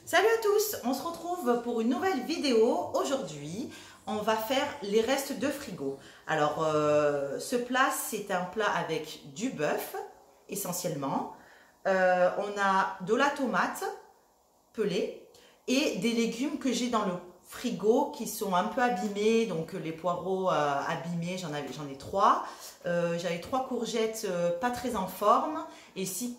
Salut à tous, on se retrouve pour une nouvelle vidéo. Aujourd'hui, on va faire les restes de frigo. Alors, ce plat, c'est un plat avec du bœuf, essentiellement. On a de la tomate pelée et des légumes que j'ai dans le frigo qui sont un peu abîmés. Donc, les poireaux abîmés, j'en ai 3. J'avais 3 courgettes pas très en forme et 6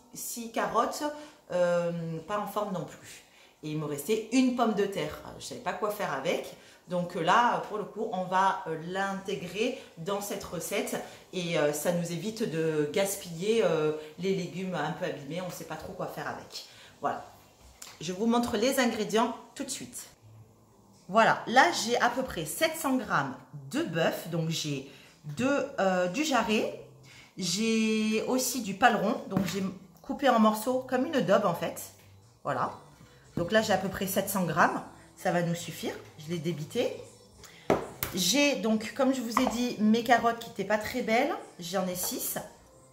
carottes pas en forme non plus. Et il me restait une pomme de terre. Je ne savais pas quoi faire avec. Donc là, pour le coup, on va l'intégrer dans cette recette. Et ça nous évite de gaspiller les légumes un peu abîmés. On ne sait pas trop quoi faire avec. Voilà. Je vous montre les ingrédients tout de suite. Voilà. Là, j'ai à peu près 700 g de bœuf. Donc j'ai du jarret. J'ai aussi du paleron. Donc j'ai coupé en morceaux comme une daube en fait. Voilà. Donc là, j'ai à peu près 700 g. Ça va nous suffire. Je l'ai débité. J'ai donc, comme je vous ai dit, mes carottes qui n'étaient pas très belles. J'en ai 6.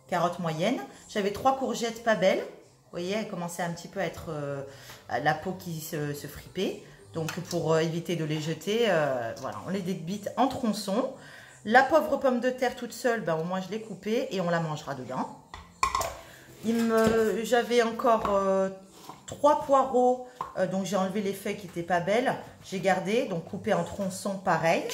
Carottes moyennes. J'avais 3 courgettes pas belles. Vous voyez, elles commençaient un petit peu à être la peau qui se fripait. Donc, pour éviter de les jeter, voilà, on les débite en tronçons. La pauvre pomme de terre toute seule, ben, au moins je l'ai coupée et on la mangera dedans. J'avais encore 3 poireaux, donc j'ai enlevé les feuilles qui n'étaient pas belles. J'ai gardé, donc coupé en tronçons pareil.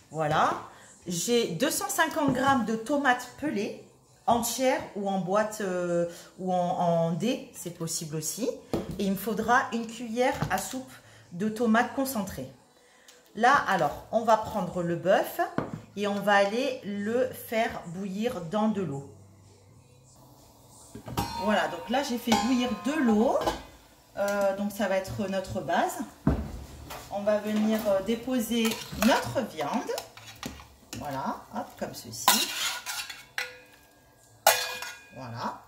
Voilà. J'ai 250 g de tomates pelées, entières ou en boîte ou en dés, c'est possible aussi. Et il me faudra une cuillère à soupe de tomates concentrées. Là, alors, on va prendre le bœuf et on va aller le faire bouillir dans de l'eau. Voilà, donc là j'ai fait bouillir de l'eau, donc ça va être notre base. On va venir déposer notre viande, voilà, hop, comme ceci. Voilà.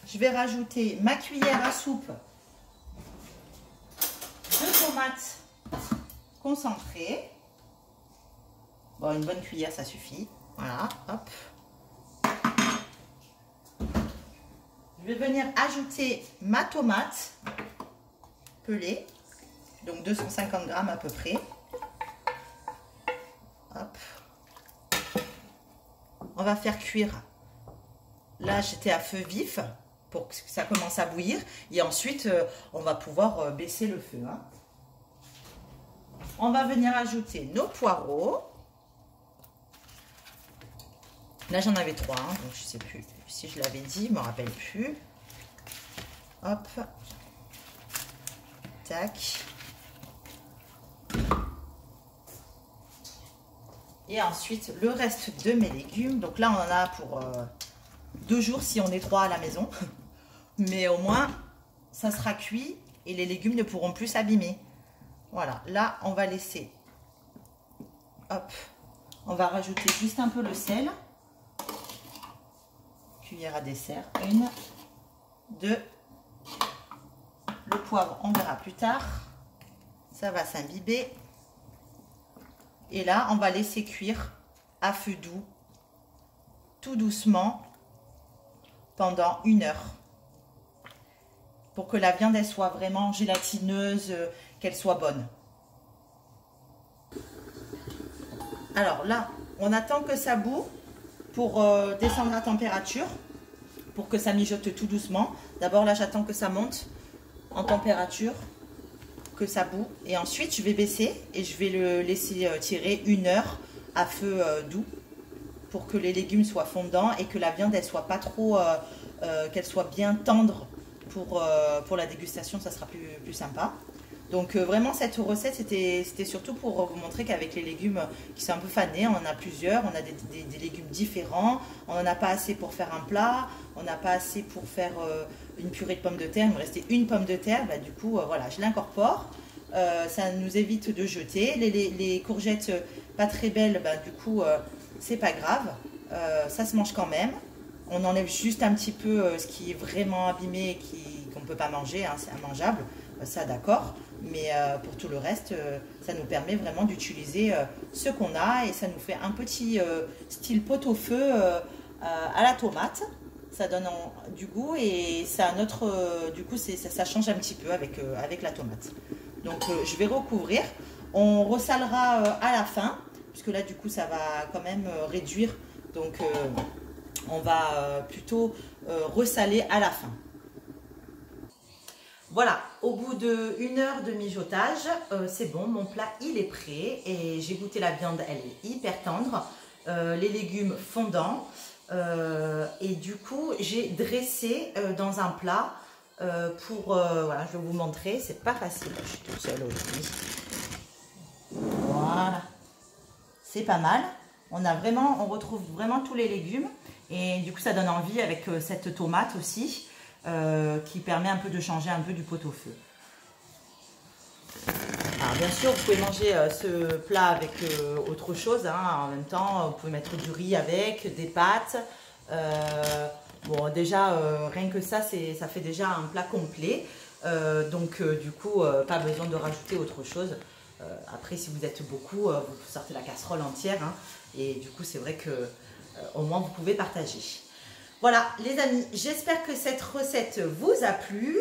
Je vais rajouter ma cuillère à soupe de tomates concentrées. Bon, une bonne cuillère ça suffit, voilà, hop. Je vais venir ajouter ma tomate pelée, donc 250 g à peu près. Hop. On va faire cuire. Là, j'étais à feu vif pour que ça commence à bouillir. Et ensuite, on va pouvoir baisser le feu. Hein. On va venir ajouter nos poireaux. Là, j'en avais 3, hein, donc je ne sais plus si je l'avais dit, je ne me rappelle plus. Hop. Tac. Et ensuite, le reste de mes légumes. Donc là, on en a pour 2 jours si on est 3 à la maison. Mais au moins, ça sera cuit et les légumes ne pourront plus s'abîmer. Voilà. Là, on va laisser... Hop. On va rajouter juste un peu le sel. Cuillère à dessert, 1, 2, le poivre on verra plus tard, ça va s'imbiber et là on va laisser cuire à feu doux tout doucement pendant 1 heure pour que la viande elle soit vraiment gélatineuse, qu'elle soit bonne. Alors là on attend que ça bout pour descendre à température, pour que ça mijote tout doucement. D'abord là j'attends que ça monte en température, que ça bout, et ensuite je vais baisser et je vais le laisser tirer 1 heure à feu doux pour que les légumes soient fondants et que la viande elle soit pas trop, qu'elle soit bien tendre pour la dégustation, ça sera plus sympa. Donc vraiment cette recette c'était surtout pour vous montrer qu'avec les légumes qui sont un peu fanés, on en a plusieurs, on a des légumes différents, on n'en a pas assez pour faire un plat, on n'a pas assez pour faire une purée de pommes de terre, il me restait une pomme de terre, bah, du coup voilà je l'incorpore, ça nous évite de jeter, les courgettes pas très belles, bah, du coup c'est pas grave, ça se mange quand même, on enlève juste un petit peu ce qui est vraiment abîmé et qu'on ne peut pas manger, hein, c'est immangeable, ça d'accord. Mais pour tout le reste, ça nous permet vraiment d'utiliser ce qu'on a et ça nous fait un petit style pot-au-feu à la tomate. Ça donne du goût et ça a un autre, du coup ça change un petit peu avec, avec la tomate. Donc je vais recouvrir. On ressalera à la fin, puisque là du coup ça va quand même réduire. Donc on va plutôt ressaler à la fin. Voilà, au bout d'1 heure de mijotage, c'est bon, mon plat il est prêt et j'ai goûté la viande, elle est hyper tendre, les légumes fondants et du coup j'ai dressé dans un plat voilà, je vais vous montrer, c'est pas facile, je suis toute seule aujourd'hui. Voilà, c'est pas mal, on retrouve vraiment tous les légumes et du coup ça donne envie avec cette tomate aussi. Qui permet un peu de changer un peu du pot-au-feu. Alors bien sûr, vous pouvez manger ce plat avec autre chose, hein, en même temps, vous pouvez mettre du riz avec, des pâtes. Bon, déjà, rien que ça, ça fait déjà un plat complet. Donc, du coup, pas besoin de rajouter autre chose. Après, si vous êtes beaucoup, vous sortez la casserole entière. Hein, et du coup, c'est vrai que au moins, vous pouvez partager. Voilà les amis, j'espère que cette recette vous a plu.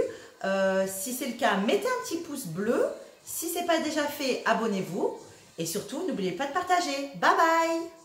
Si c'est le cas, mettez un petit pouce bleu. Si ce n'est pas déjà fait, abonnez-vous. Et surtout, n'oubliez pas de partager. Bye bye!